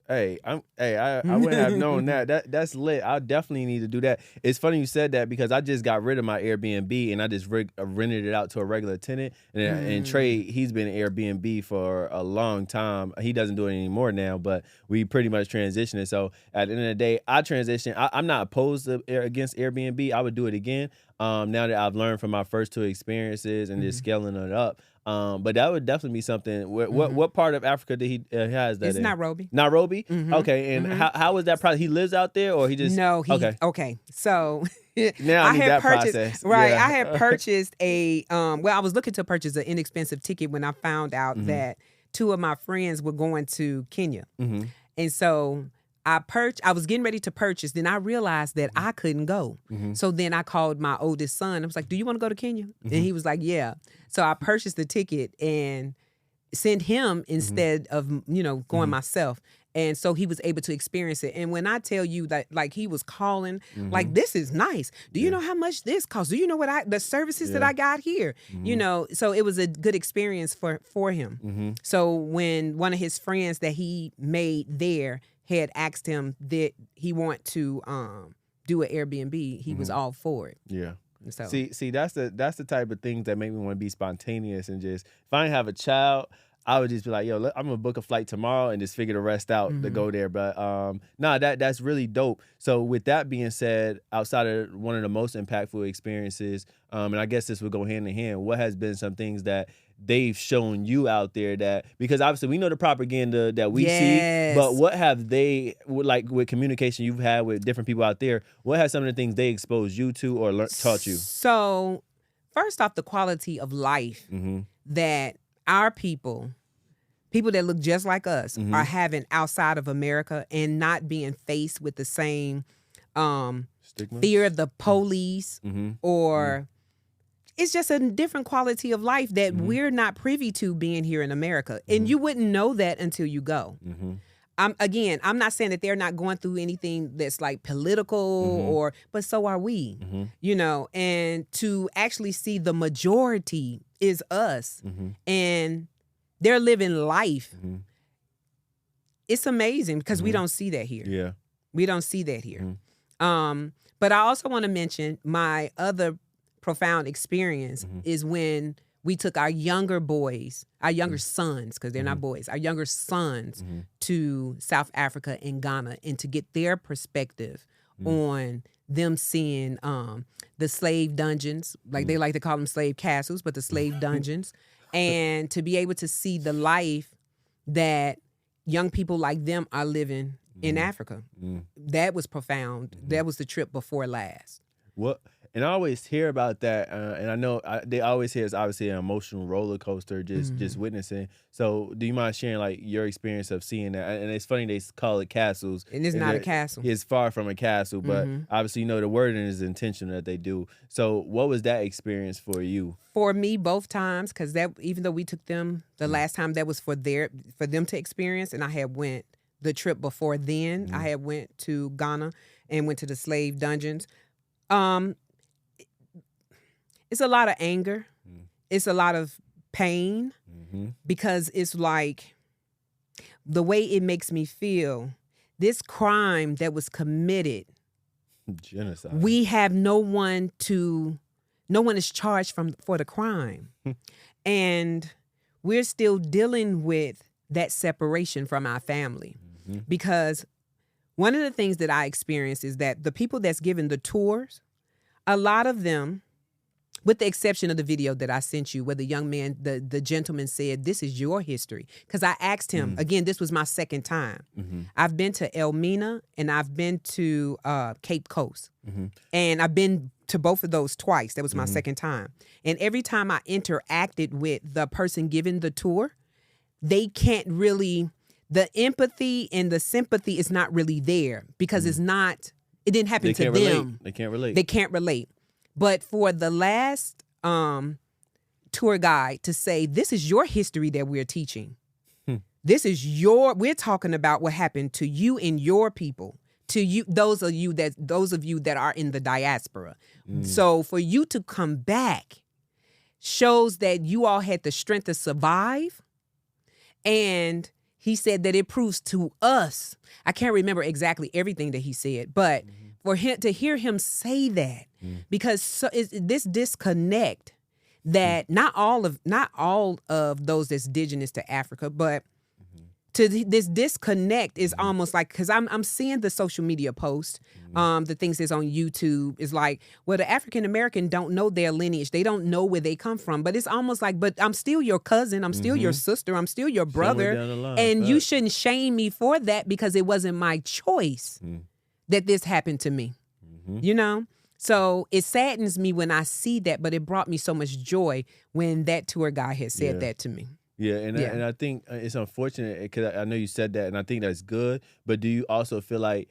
I wouldn't have known that. That's lit. I definitely need to do that. It's funny you said that because I just got rid of my Airbnb and I just rented it out to a regular tenant. And Trey, he's been in Airbnb for a long time. He doesn't do it anymore now, but we pretty much transitioned. So at the end of the day, I transitioned. I'm not opposed to against Airbnb. I would do it again. Now that I've learned from my first two experiences and just scaling it up. But that would definitely be something. What part of Africa did he has that? It's in? Nairobi. Nairobi? Okay, and how was that process? He lives out there, or he just okay. So now I need that purchased process. right. Yeah. I had purchased a I was looking to purchase an inexpensive ticket when I found out that two of my friends were going to Kenya, and so I was getting ready to purchase. Then I realized that I couldn't go. So then I called my oldest son. I was like, "Do you want to go to Kenya?" And he was like, "Yeah." So I purchased the ticket and sent him instead of going myself. And so he was able to experience it. And when I tell you that, like, he was calling, like, "This is nice. Do you know how much this costs? Do you know what the services that I got here?" So it was a good experience for him. So when one of his friends that he made there had asked him that he want to do an Airbnb, he was all for it. Yeah. So See, that's the type of things that make me want to be spontaneous and just, if I didn't have a child, I would just be like, "Yo, I'm gonna book a flight tomorrow and just figure the rest out to go there." But that's really dope. So with that being said, outside of one of the most impactful experiences, and I guess this would go hand in hand, what has been some things that they've shown you out there that, because obviously we know the propaganda that we see, but what have they, like with communication you've had with different people out there, what have some of the things they exposed you to or taught you? So first off, the quality of life that our people that look just like us are having outside of America and not being faced with the same fear of the police or it's just a different quality of life that we're not privy to being here in America. And you wouldn't know that until you go. I'm not saying that they're not going through anything that's like political but so are we, and to actually see the majority is us and they're living life. It's amazing because we don't see that here. Yeah. We don't see that here. But I also want to mention my other profound experience is when we took our younger boys, our younger sons, because they're not boys, our younger sons to South Africa and Ghana, and to get their perspective on them seeing the slave dungeons, like they like to call them slave castles, but the slave dungeons, and to be able to see the life that young people like them are living in Africa. That was profound. That was the trip before last. What? And I always hear about that, and I know they always hear it's obviously an emotional roller coaster, just witnessing. So, do you mind sharing like your experience of seeing that? And it's funny they call it castles, and it's not a castle. It's far from a castle, but obviously the wording is intentional that they do. So, what was that experience for you? For me, both times, because that even though we took them the last time, that was for them to experience, and I had went the trip before then. I had went to Ghana and went to the slave dungeons. It's a lot of anger. It's a lot of pain because it's like the way it makes me feel, this crime that was committed, genocide. We have no one is charged for the crime. And we're still dealing with that separation from our family. Because one of the things that I experienced is that the people that's giving the tours, a lot of them with the exception of the video that I sent you, where the young man, the gentleman said, "This is your history." Because I asked him again. This was my second time. I've been to Elmina and I've been to Cape Coast, and I've been to both of those twice. That was my second time. And every time I interacted with the person giving the tour, they can't really. The empathy and the sympathy is not really there because it's not. It didn't happen to them. They can't relate. They can't relate. But for the last tour guide to say, "This is your history that we're teaching. This is we're talking about what happened to you and your people, to you, those of you that are in the diaspora. So for you to come back shows that you all had the strength to survive." And he said that it proves to us, I can't remember exactly everything that he said, but for him to hear him say that, because this disconnect that not all of those that's indigenous to Africa, but to this disconnect is almost like, because I'm seeing the social media posts, the things that's on YouTube is like, well, the African American don't know their lineage. They don't know where they come from. But it's almost like, but I'm still your cousin. I'm still your sister. I'm still your brother. And you shouldn't shame me for that because it wasn't my choice that this happened to me. You know? So it saddens me when I see that, but it brought me so much joy when that tour guide had said that to me. Yeah, and I think it's unfortunate because I know you said that, and I think that's good. But do you also feel like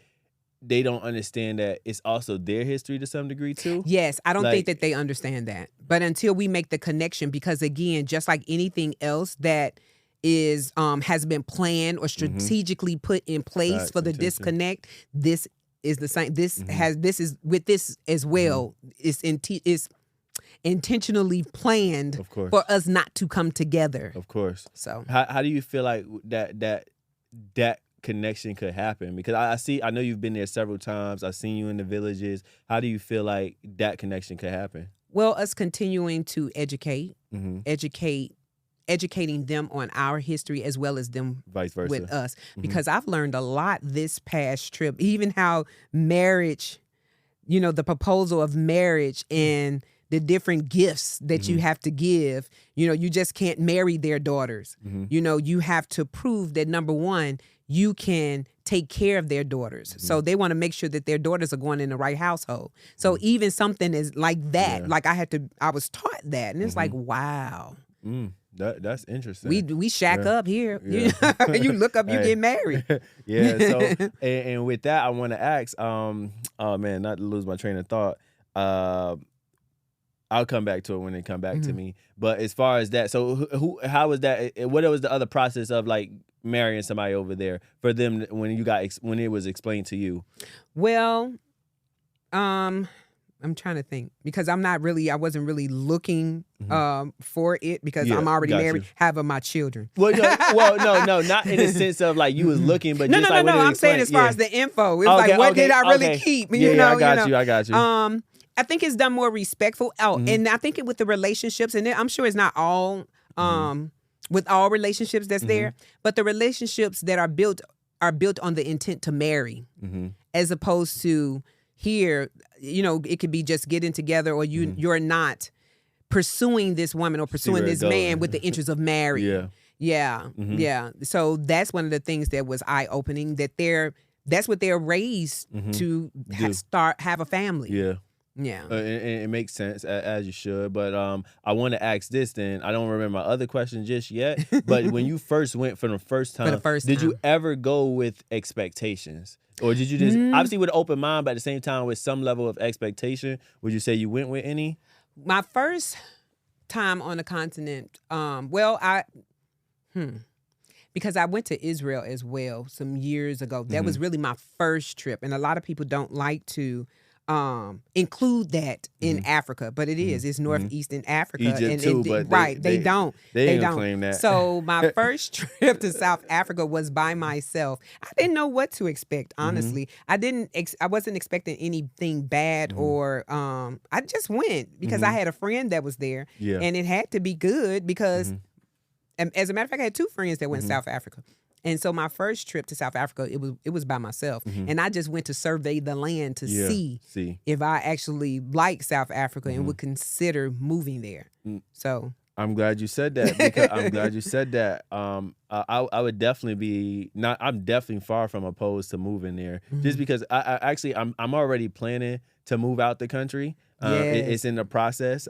they don't understand that it's also their history to some degree too? Yes, I don't think that they understand that. But until we make the connection, because again, just like anything else that is has been planned or strategically put in place for the disconnect, this is the same. This is with this as well. It's intentionally planned for us not to come together. Of course. So how do you feel like that connection could happen? Because I know you've been there several times. I've seen you in the villages. How do you feel like that connection could happen? Well, us continuing to educating them on our history as well as them vice versa with us. Because I've learned a lot this past trip, even how marriage, the proposal of marriage and the different gifts that you have to give. You just can't marry their daughters. You have to prove that, number one, you can take care of their daughters. So they want to make sure that their daughters are going in the right household. So even something is like that, like I was taught that. And it's like, wow. That's interesting. We shack up here. You look up, you get married. So and with that, I want to ask, oh man, not to lose my train of thought. I'll come back to it when it come back to me. But as far as that, so how was that? What was the other process of like marrying somebody over there for them when it was explained to you? Well, I'm trying to think because I wasn't really looking for it because I'm already married, having my children. Well, no, not in the sense of like you was looking, but just like no. I'm saying as far as the info, it's like what did I really keep? I got you. I think it's done more respectful. And I think with the relationships, and I'm sure it's not all with all relationships that's there, but the relationships that are built on the intent to marry, as opposed to here, it could be just getting together, or you're not pursuing this woman or pursuing this man with the interest of marrying. Yeah. So that's one of the things that was eye opening. That's what they're raised to have a family. Yeah. It makes sense, as you should. But I want to ask this then. I don't remember my other question just yet. But when you first went for the first time, did you ever go with expectations? Or did you just, obviously with an open mind, but at the same time with some level of expectation, would you say you went with any? My first time on the continent, because I went to Israel as well some years ago. That was really my first trip. And a lot of people don't like to include that in Africa, but it is. It's northeastern Africa. Egypt too, but they don't. They don't claim that. So my first trip to South Africa was by myself. I didn't know what to expect, honestly. I wasn't expecting anything bad or I just went because I had a friend that was there and it had to be good because, as a matter of fact, I had two friends that went to South Africa. And so my first trip to South Africa, it was by myself. And I just went to survey the land to see if I actually like South Africa and would consider moving there. So I'm glad you said that because I'm glad you said that. I would definitely be not. I'm definitely far from opposed to moving there, just because I'm already planning to move out the country. It's in the process.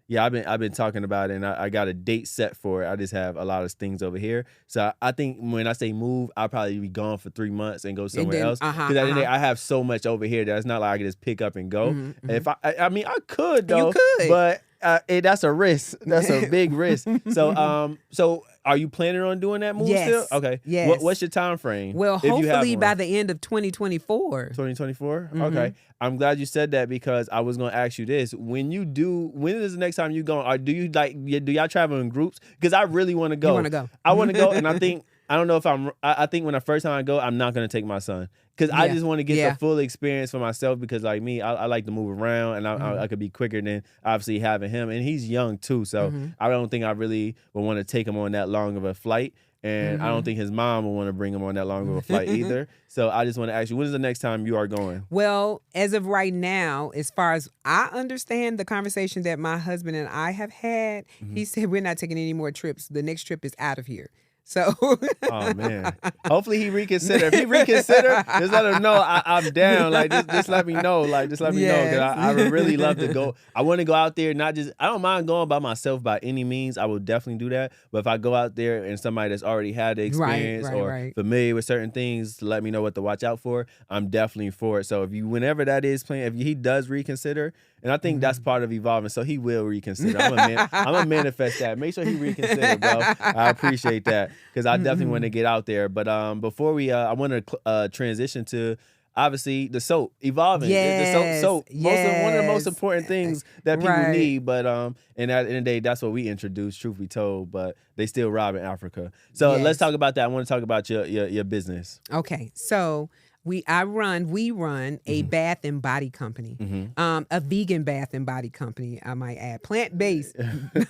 Yeah, I've been talking about it, and I got a date set for it. I just have a lot of things over here. So I think when I say move, I'll probably be gone for 3 months and go somewhere else. Because at the end of the day, I have so much over here that it's not like I can just pick up and go. If I mean, I could though, but that's a risk. That's a big risk. So are you planning on doing that move still? Okay. Yes. What's your time frame? Well, hopefully by the end of 2024. 2024? Okay. I'm glad you said that because I was going to ask you this. When is the next time you going? Do y'all travel in groups? Because I really want to go. You want to go? I want to go, and I think, I don't know if I think when the first time I go, I'm not going to take my son. Because I just want to get the full experience for myself because like me, I like to move around and I could be quicker than obviously having him. And he's young too, so I don't think I really would want to take him on that long of a flight. And I don't think his mom will want to bring him on that long of a flight either. So I just want to ask you, when is the next time you are going? Well, as of right now, as far as I understand the conversation that my husband and I have had, he said we're not taking any more trips. The next trip is out of here. So, oh man, hopefully he reconsider. If he reconsider, just let him know I'm down. Like just let me know. Like just let me know because I would really love to go. I want to go out there. I don't mind going by myself by any means. I will definitely do that. But if I go out there and somebody that's already had the experience or familiar with certain things to let me know what to watch out for, I'm definitely for it. So whenever that is playing, if he does reconsider. And I think that's part of evolving, so he will reconsider. I'm gonna manifest that. Make sure he reconsider, bro. I appreciate that because I definitely want to get out there. But before I want to transition to obviously the soap evolving. The soap. One of the most important things that people need. But and at the end of the day, that's what we introduced. Truth be told, but they still rob in Africa. So let's talk about that. I want to talk about your business. Okay, so. We run a bath and body company, a vegan bath and body company. I might add plant-based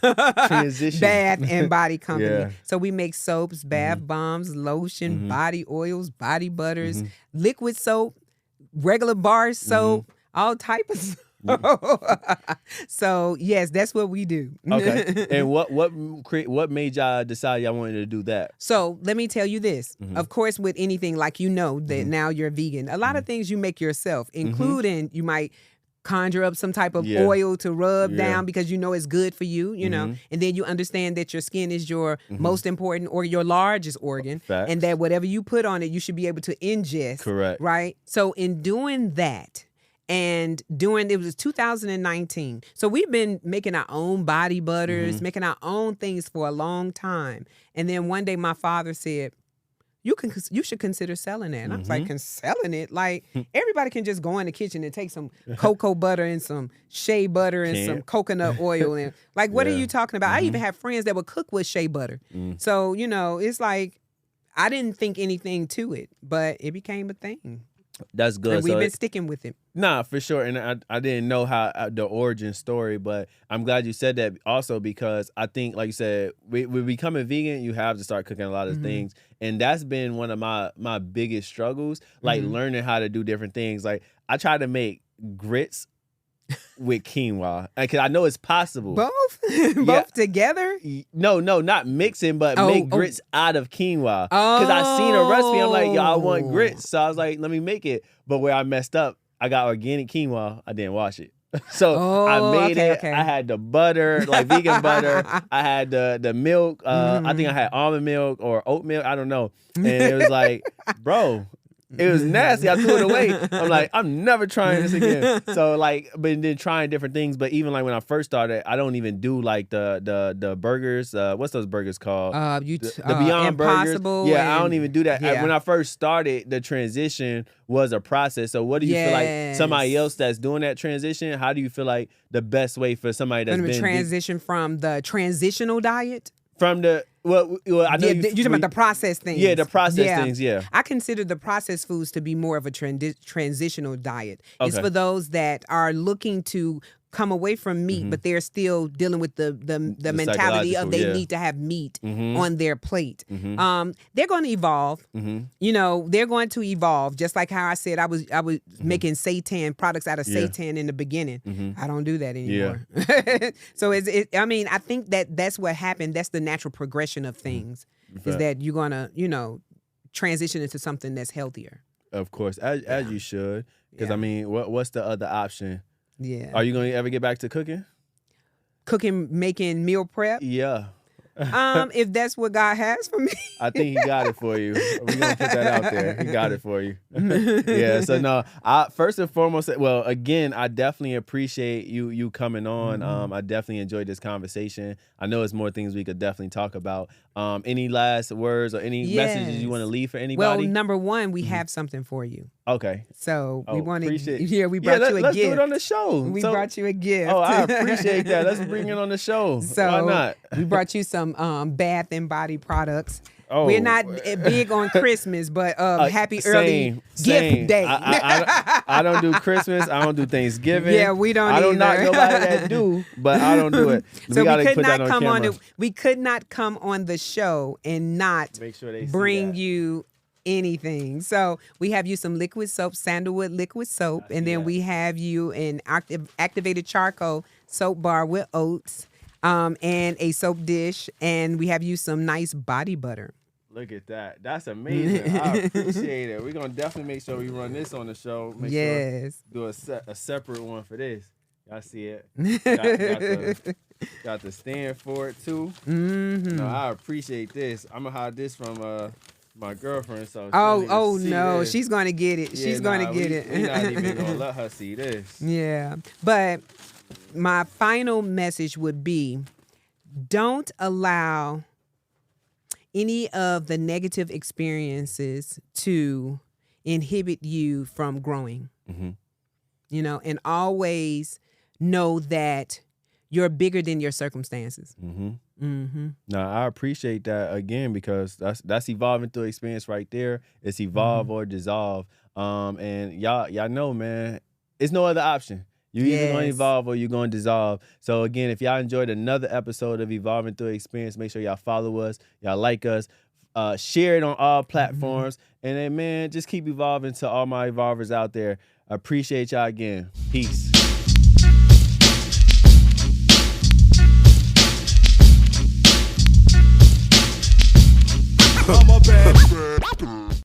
bath and body company. Yeah. So we make soaps, bath bombs, lotion, body oils, body butters, liquid soap, regular bar soap, all type of soap. So yes, that's what we do. Okay. And what made y'all decide y'all wanted to do that? So let me tell you this. Of course, with anything like that now you're vegan. A lot of things you make yourself, including you might conjure up some type of oil to rub down because you know it's good for you, and then you understand that your skin is your most important or your largest organ. Facts. And that whatever you put on it, you should be able to ingest. Correct. Right? So in doing that, and it was 2019. So we've been making our own body butters, making our own things for a long time. And then one day my father said, you should consider selling that. And I was like, selling it? Like everybody can just go in the kitchen and take some cocoa butter and some shea butter and some coconut oil. And like, what are you talking about? I even have friends that would cook with shea butter. So, it's like, I didn't think anything to it, but it became a thing. That's good. And we've been sticking with it. Nah, for sure. And I didn't know how the origin story, but I'm glad you said that also because I think, like you said, with becoming vegan, you have to start cooking a lot of things. And that's been one of my biggest struggles, like learning how to do different things. Like I try to make grits with quinoa because I know it's possible. Both together? No, not mixing, but make grits out of quinoa. Because I seen a recipe, I'm like, yo, I want grits, so I was like, let me make it. But where I messed up, I got organic quinoa. I didn't wash it. So I made it. Okay. I had the butter, like vegan butter. I had the milk. I think I had almond milk or oat milk. I don't know. And it was like, bro. It was nasty. I threw it away. I'm like, I'm never trying this again. So like, but then trying different things. But even like when I first started, I don't even do like the burgers. What's those burgers called? The Beyond Impossible Burgers. Yeah, I don't even do that. Yeah. When I first started, the transition was a process. So what do you feel like somebody else that's doing that transition? How do you feel like the best way for somebody that's been transition from the transitional diet? From the Well, I know you're talking about the processed things. Yeah, the processed things, yeah. I consider the processed foods to be more of a transitional diet. It's Okay. for those that are looking to come away from meat, but they're still dealing with the mentality of they need to have meat on their plate. They're going to evolve. You know, they're going to evolve. Just like how I said, I was making seitan products out of seitan in the beginning. I don't do that anymore. So I mean, I think that's what happened. That's the natural progression of things. Is that you're gonna, you know, transition into something that's healthier. Of course, as you should. Because I mean, what's the other option? Yeah. Are you going to ever get back to cooking? Making meal prep? Yeah. If that's what God has for me. I think he got it for you. We're going to put that out there. He got it for you. Yeah, so no, first and foremost, well, again, I definitely appreciate you coming on. I definitely enjoyed this conversation. I know it's more things we could definitely talk about. Any last words or any messages you want to leave for anybody? Well, number one, we have something for you. Okay. So we want to, we you brought a gift. Let's do it on the show. We brought you a gift. Oh, I appreciate that. Let's bring it on the show. So why not? We brought you some Bath and Body products. Oh, we're not big on Christmas, but happy early gift day. I don't do Christmas. I don't do Thanksgiving. Yeah, we don't. I don't either. knock nobody that do, but I don't do it. So we could not come on. We could not come on the show and not make sure they bring you anything. So we have you some liquid soap, sandalwood liquid soap, and then we have you an activated charcoal soap bar with oats. And a soap dish, and we have you some nice body butter. Look at that. That's amazing. I appreciate it. We're going to definitely make sure we run this on the show. Make sure do a separate one for this. Y'all see it. Got the stand for it, too. No, I appreciate this. I'm going to hide this from my girlfriend. So no. This. She's going to get it. She's going to get it. We're not even going to let her see this. Yeah. But my final message would be, don't allow any of the negative experiences to inhibit you from growing. You know, and always know that you're bigger than your circumstances. No, I appreciate that again, because that's evolving through experience right there. It's evolve or dissolve. And y'all know, man, it's no other option. You're either going to evolve or you're going to dissolve. So again, if y'all enjoyed another episode of Evolving Through Experience, make sure y'all follow us, y'all like us, share it on all platforms, and then, man, just keep evolving to all my evolvers out there. I appreciate y'all again. Peace. I'm a bad girl.